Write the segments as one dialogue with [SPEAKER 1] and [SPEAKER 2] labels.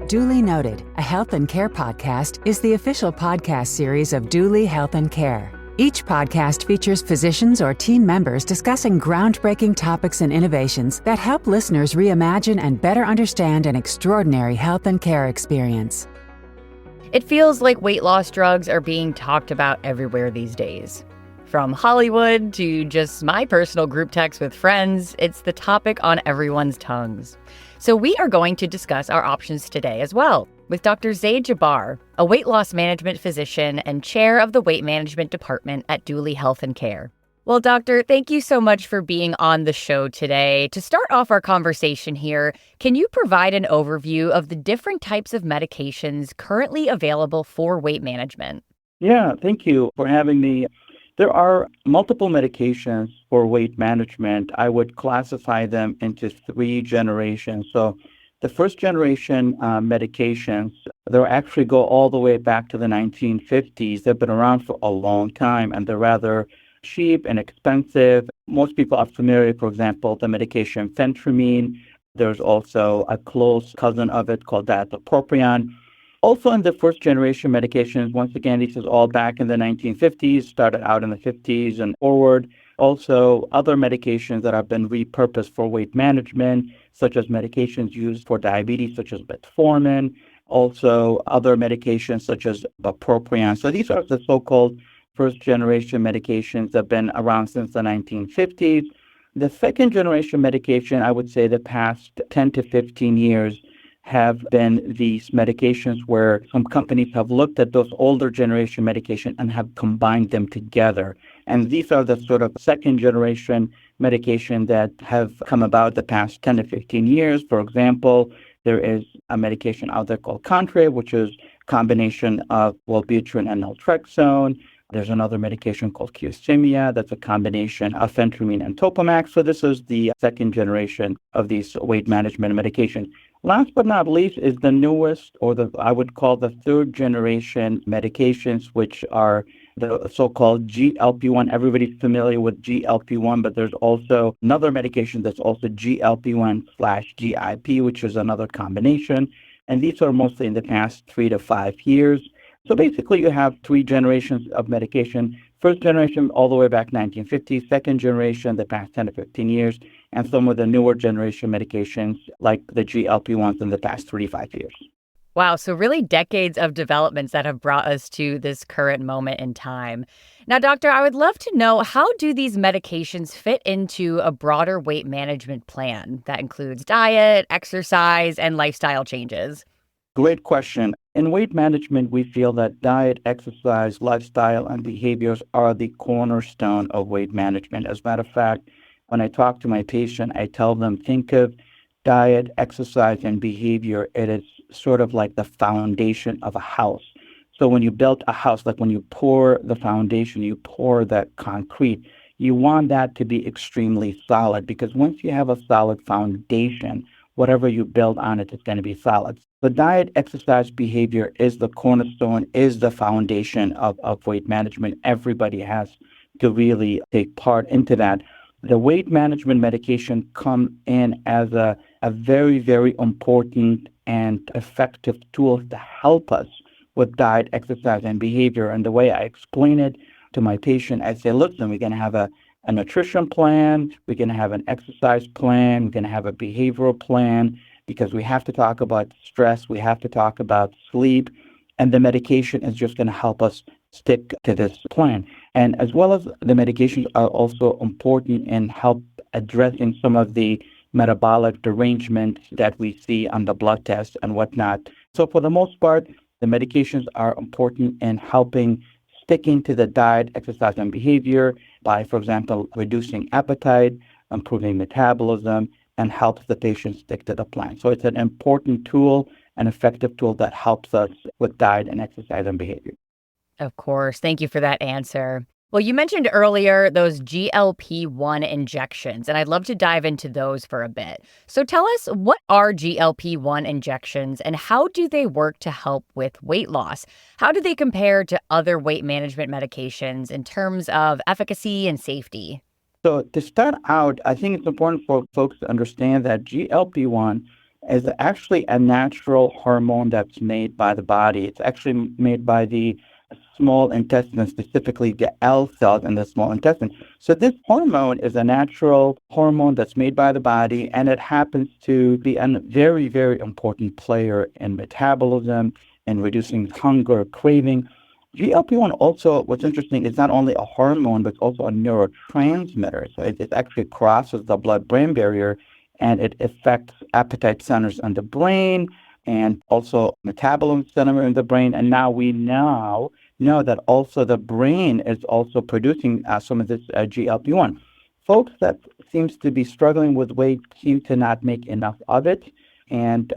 [SPEAKER 1] Duly Noted, a health and care podcast, is the official podcast series of Duly Health and Care. Each podcast features physicians or team members discussing groundbreaking topics and innovations that help listeners reimagine and better understand an extraordinary health and care experience.
[SPEAKER 2] It feels like weight loss drugs are being talked about everywhere these days. From Hollywood to just my personal group text with friends, it's the topic on everyone's tongues. So we are going to discuss our options today as well with Dr. Zaid Jabbar, a weight loss management physician and chair of the weight management department at Duly Health and Care. Well, doctor, thank you so much for being on the show today. To start off our conversation here, can you provide an overview of the different types of medications currently available for weight management?
[SPEAKER 3] Yeah, thank you for having me. There are multiple medications for weight management. I would classify them into three generations. So the first generation medications, they actually go all the way back to the 1950s. They've been around for a long time, and they're rather cheap and expensive. Most people are familiar, for example, the medication phentermine. There's also a close cousin of it called diazopropion. Also in the first generation medications, once again, this is all back in the 1950s, started out in the 50s and forward. Also, other medications that have been repurposed for weight management, such as medications used for diabetes, such as metformin. Also, other medications such as bupropion. So these are the so-called first generation medications that have been around since the 1950s. The second generation medication, I would say the past 10 to 15 years, have been these medications where some companies have looked at those older generation medication and have combined them together. And these are the sort of second generation medication that have come about the past 10 to 15 years. For example, there is a medication out there called Contrave, which is a combination of Wellbutrin and naltrexone. There's another medication called Qsymia that's a combination of phentermine and Topamax. So this is the second generation of these weight management medications. Last but not least is the newest, or I would call the third generation medications, which are the so-called GLP-1. Everybody's familiar with GLP-1, but there's also another medication that's also GLP-1/GIP, which is another combination. And these are mostly in the past 3 to 5 years. So basically, you have three generations of medication. First generation, all the way back 1950s. Second generation, the past 10 to 15 years. And some of the newer generation medications, like the GLP-1s in the past 3 to 5 years.
[SPEAKER 2] Wow, so really decades of developments that have brought us to this current moment in time. Now, doctor, I would love to know, how do these medications fit into a broader weight management plan that includes diet, exercise, and lifestyle changes?
[SPEAKER 3] Great question. In weight management, we feel that diet, exercise, lifestyle, and behaviors are the cornerstone of weight management. As a matter of fact, when I talk to my patient, I tell them, think of diet, exercise, and behavior. It is sort of like the foundation of a house. So when you build a house, like when you pour the foundation, you pour that concrete, you want that to be extremely solid, because once you have a solid foundation, whatever you build on it is going to be solid. The diet, exercise, behavior is the cornerstone, is the foundation of weight management. Everybody has to really take part into that. The weight management medication come in as a very, very important and effective tool to help us with diet, exercise, and behavior. And the way I explain it to my patient, I say, listen, we're going to have a nutrition plan, we're going to have an exercise plan, we're going to have a behavioral plan, because we have to talk about stress, we have to talk about sleep, and the medication is just going to help us stick to this plan. And as well as the medications are also important in help addressing some of the metabolic derangements that we see on the blood test and whatnot. So for the most part, the medications are important in helping sticking to the diet, exercise, and behavior by, for example, reducing appetite, improving metabolism, and helps the patient stick to the plan. So it's an important tool, an effective tool that helps us with diet and exercise and behavior.
[SPEAKER 2] Of course. Thank you for that answer. Well, you mentioned earlier those GLP-1 injections, and I'd love to dive into those for a bit. So tell us, what are GLP-1 injections and how do they work to help with weight loss? How do they compare to other weight management medications in terms of efficacy and safety?
[SPEAKER 3] So to start out, I think it's important for folks to understand that GLP-1 is actually a natural hormone that's made by the body. It's actually made by the small intestine, specifically the L cells in the small intestine. So this hormone is a natural hormone that's made by the body, and it happens to be a very, very important player in metabolism and reducing hunger, craving. GLP-1 also, what's interesting, is not only a hormone, but also a neurotransmitter. So it actually crosses the blood-brain barrier, and it affects appetite centers in the brain and also metabolism center in the brain. And now we know that also the brain is also producing some of this GLP-1. Folks that seems to be struggling with weight seem to not make enough of it. And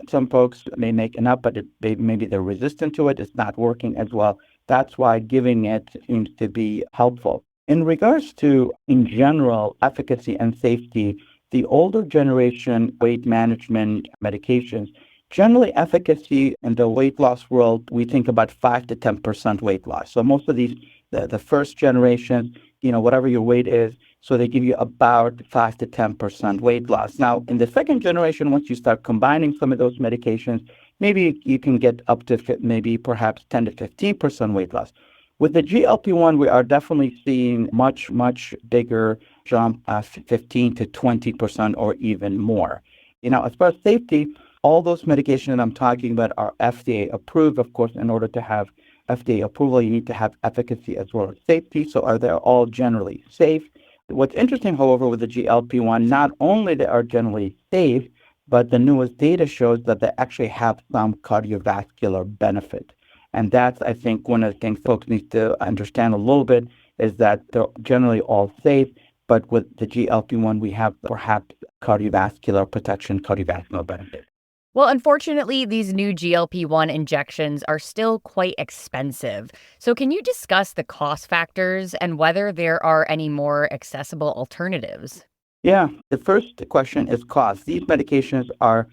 [SPEAKER 3] some folks may make enough, but maybe they're resistant to it. It's not working as well. That's why giving it seems to be helpful. In regards to, in general, efficacy and safety, the older generation weight management medications, generally efficacy in the weight loss world, we think about 5 to 10% weight loss. So most of these, the first generation, whatever your weight is, so they give you about 5 to 10% weight loss. Now, in the second generation, once you start combining some of those medications, maybe you can get up to maybe perhaps 10 to 15% weight loss. With the GLP-1, we are definitely seeing much, much bigger jump, 15 to 20% or even more. As far as safety, all those medications that I'm talking about are FDA approved. Of course, in order to have FDA approval, you need to have efficacy as well as safety. So they're all generally safe. What's interesting, however, with the GLP-1, not only they are generally safe, but the newest data shows that they actually have some cardiovascular benefit. And that's, I think, one of the things folks need to understand a little bit is that they're generally all safe, but with the GLP-1, we have perhaps cardiovascular protection, cardiovascular benefit.
[SPEAKER 2] Well, unfortunately, these new GLP-1 injections are still quite expensive. So can you discuss the cost factors and whether there are any more accessible alternatives?
[SPEAKER 3] Yeah, the first question is cost. These medications are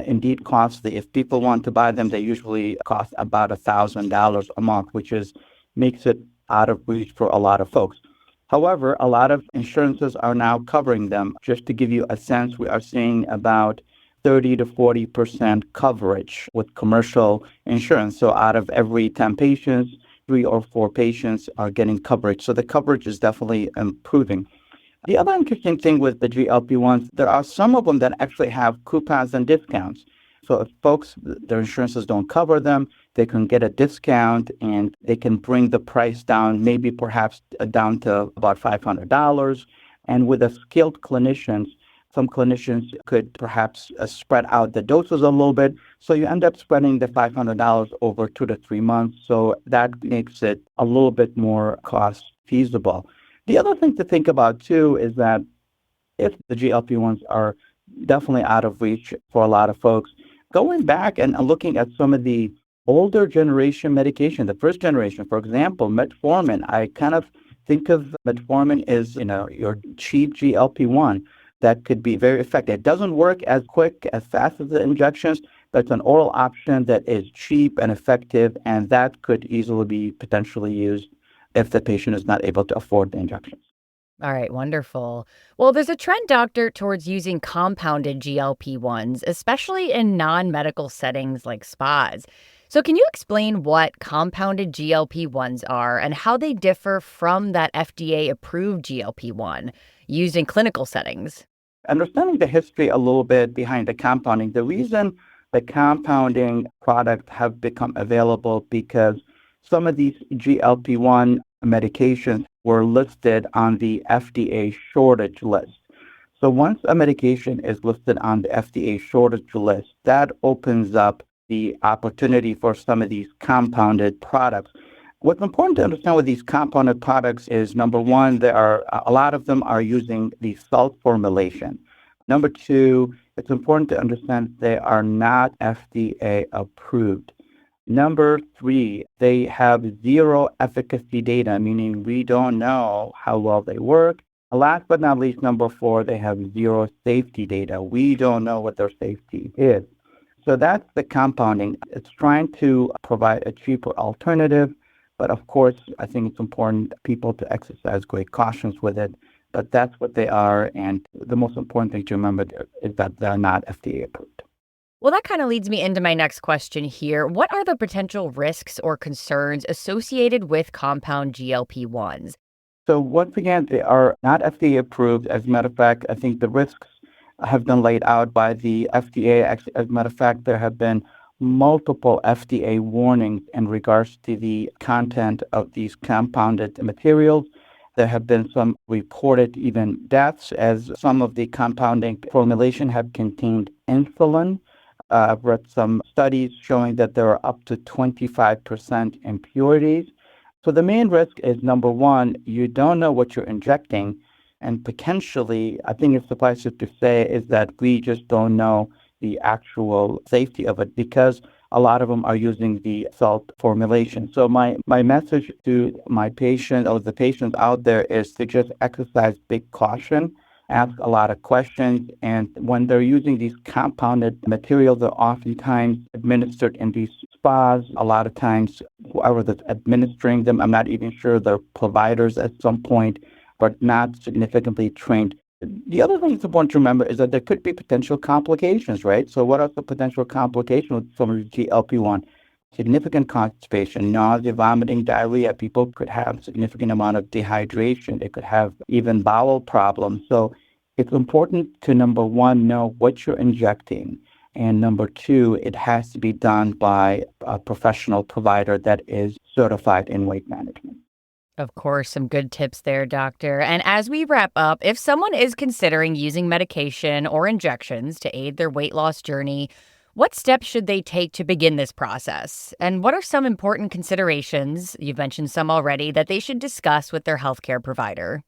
[SPEAKER 3] indeed costly. If people want to buy them, they usually cost about $1,000 a month, makes it out of reach for a lot of folks. However, a lot of insurances are now covering them. Just to give you a sense, we are seeing about 30 to 40% coverage with commercial insurance. So out of every 10 patients, 3 or 4 patients are getting coverage. So the coverage is definitely improving. The other interesting thing with the GLP-1s, there are some of them that actually have coupons and discounts. So if folks, their insurances don't cover them, they can get a discount and they can bring the price down, maybe perhaps down to about $500. And with the skilled clinicians, some clinicians could perhaps spread out the doses a little bit. So you end up spreading the $500 over 2 to 3 months. So that makes it a little bit more cost feasible. The other thing to think about, too, is that if the GLP-1s are definitely out of reach for a lot of folks, going back and looking at some of the older generation medication, the first generation, for example, metformin, I kind of think of metformin as, your cheap GLP-1 that could be very effective. It doesn't work as quick, as fast as the injections, but it's an oral option that is cheap and effective, and that could easily be potentially used if the patient is not able to afford the injections.
[SPEAKER 2] All right, wonderful. Well, there's a trend, doctor, towards using compounded GLP-1s, especially in non-medical settings like spas. So can you explain what compounded GLP-1s are and how they differ from that FDA-approved GLP-1 used in clinical settings?
[SPEAKER 3] Understanding the history a little bit behind the compounding, the reason the compounding products have become available because some of these GLP-1 medications were listed on the FDA shortage list. So once a medication is listed on the FDA shortage list, that opens up the opportunity for some of these compounded products. What's important to understand with these compounded products is, number one, there are a lot of them are using the salt formulation. Number two, it's important to understand they are not FDA approved. Number three, they have zero efficacy data, meaning we don't know how well they work. Last but not least, number four, they have zero safety data. We don't know what their safety is. So that's the compounding. It's trying to provide a cheaper alternative. But of course, I think it's important people to exercise great cautions with it. But that's what they are. And the most important thing to remember is that they're not FDA approved.
[SPEAKER 2] Well, that kind of leads me into my next question here. What are the potential risks or concerns associated with compound GLP-1s?
[SPEAKER 3] So once again, they are not FDA approved. As a matter of fact, I think the risks have been laid out by the FDA. Actually, as a matter of fact, there have been multiple FDA warnings in regards to the content of these compounded materials. There have been some reported even deaths as some of the compounding formulation have contained insulin. I've read some studies showing that there are up to 25% impurities. So the main risk is number one, you don't know what you're injecting. And potentially, I think it's suffice it to say, is that we just don't know the actual safety of it because a lot of them are using the salt formulation. So my message to my patient or the patients out there is to just exercise big caution, ask a lot of questions. And when they're using these compounded materials, they're oftentimes administered in these spas. A lot of times, whoever that's administering them, I'm not even sure they're providers at some point, but not significantly trained. The other thing that's important to remember is that there could be potential complications, right? So what are the potential complications with some of the GLP-1? Significant constipation, nausea, vomiting, diarrhea. People could have significant amount of dehydration. They could have even bowel problems. So it's important to, number one, know what you're injecting. And number two, it has to be done by a professional provider that is certified in weight management.
[SPEAKER 2] Of course, some good tips there, doctor. And as we wrap up, if someone is considering using medication or injections to aid their weight loss journey, what steps should they take to begin this process? And what are some important considerations, you've mentioned some already, that they should discuss with their healthcare provider?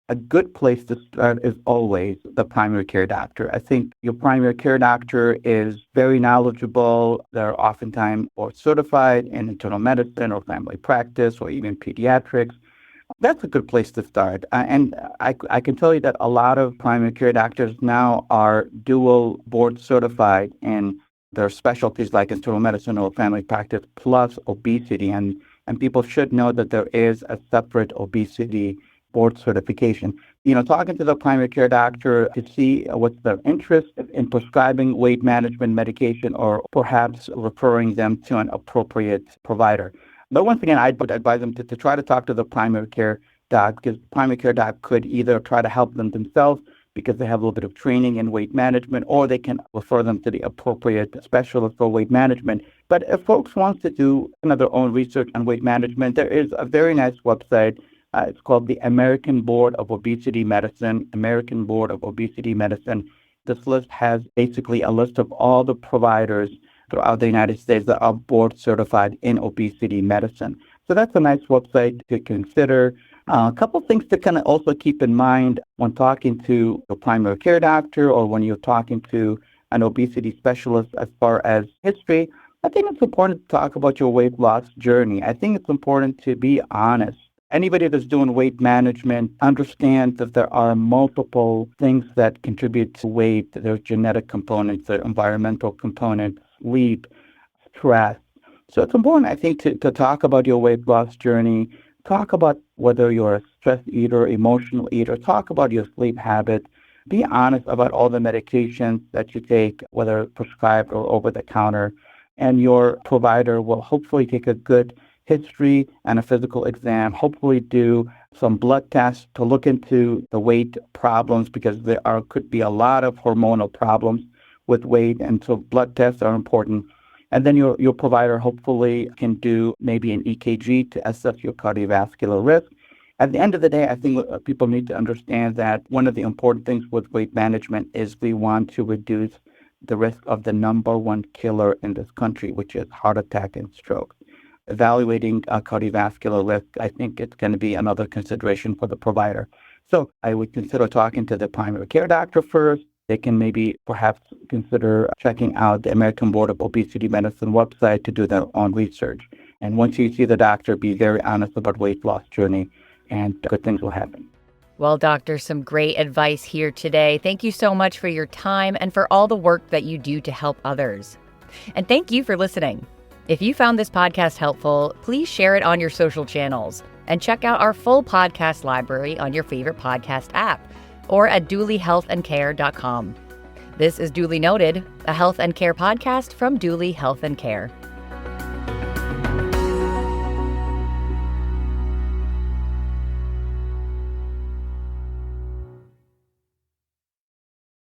[SPEAKER 3] A good place to start is always the primary care doctor. I think your primary care doctor is very knowledgeable. They're oftentimes board certified in internal medicine or family practice or even pediatrics. That's a good place to start. And I can tell you that a lot of primary care doctors now are dual board certified in their specialties like internal medicine or family practice plus obesity. And people should know that there is a separate obesity board certification. Talking to the primary care doctor to see what's their interest in prescribing weight management medication or perhaps referring them to an appropriate provider. But once again, I would advise them to try to talk to the primary care doc because the primary care doc could either try to help them themselves because they have a little bit of training in weight management, or they can refer them to the appropriate specialist for weight management. But if folks want to do their own research on weight management, there is a very nice website. It's called the American Board of Obesity Medicine, American Board of Obesity Medicine. This list has basically a list of all the providers throughout the United States that are board certified in obesity medicine. So that's a nice website to consider. A couple of things to kind of also keep in mind when talking to a primary care doctor or when you're talking to an obesity specialist as far as history. I think it's important to talk about your weight loss journey. I think it's important to be honest. Anybody that's doing weight management understands that there are multiple things that contribute to weight. There's genetic components, there's environmental components, sleep, stress. So it's important, I think, to talk about your weight loss journey, talk about whether you're a stress eater, emotional eater, talk about your sleep habits, be honest about all the medications that you take, whether prescribed or over the counter, and your provider will hopefully take a good history and a physical exam, hopefully do some blood tests to look into the weight problems because there could be a lot of hormonal problems with weight, and so blood tests are important. And then your provider hopefully can do maybe an EKG to assess your cardiovascular risk. At the end of the day, I think people need to understand that one of the important things with weight management is we want to reduce the risk of the number one killer in this country, which is heart attack and stroke. Evaluating cardiovascular risk, I think it's going to be another consideration for the provider. So I would consider talking to the primary care doctor first. They can maybe perhaps consider checking out the American Board of Obesity Medicine website to do their own research. And once you see the doctor, be very honest about weight loss journey, and good things will happen.
[SPEAKER 2] Well, doctor, some great advice here today. Thank you so much for your time and for all the work that you do to help others. And thank you for listening. If you found this podcast helpful, please share it on your social channels and check out our full podcast library on your favorite podcast app or at dulyhealthandcare.com. This is Duly Noted, a health and care podcast from Duly Health and Care.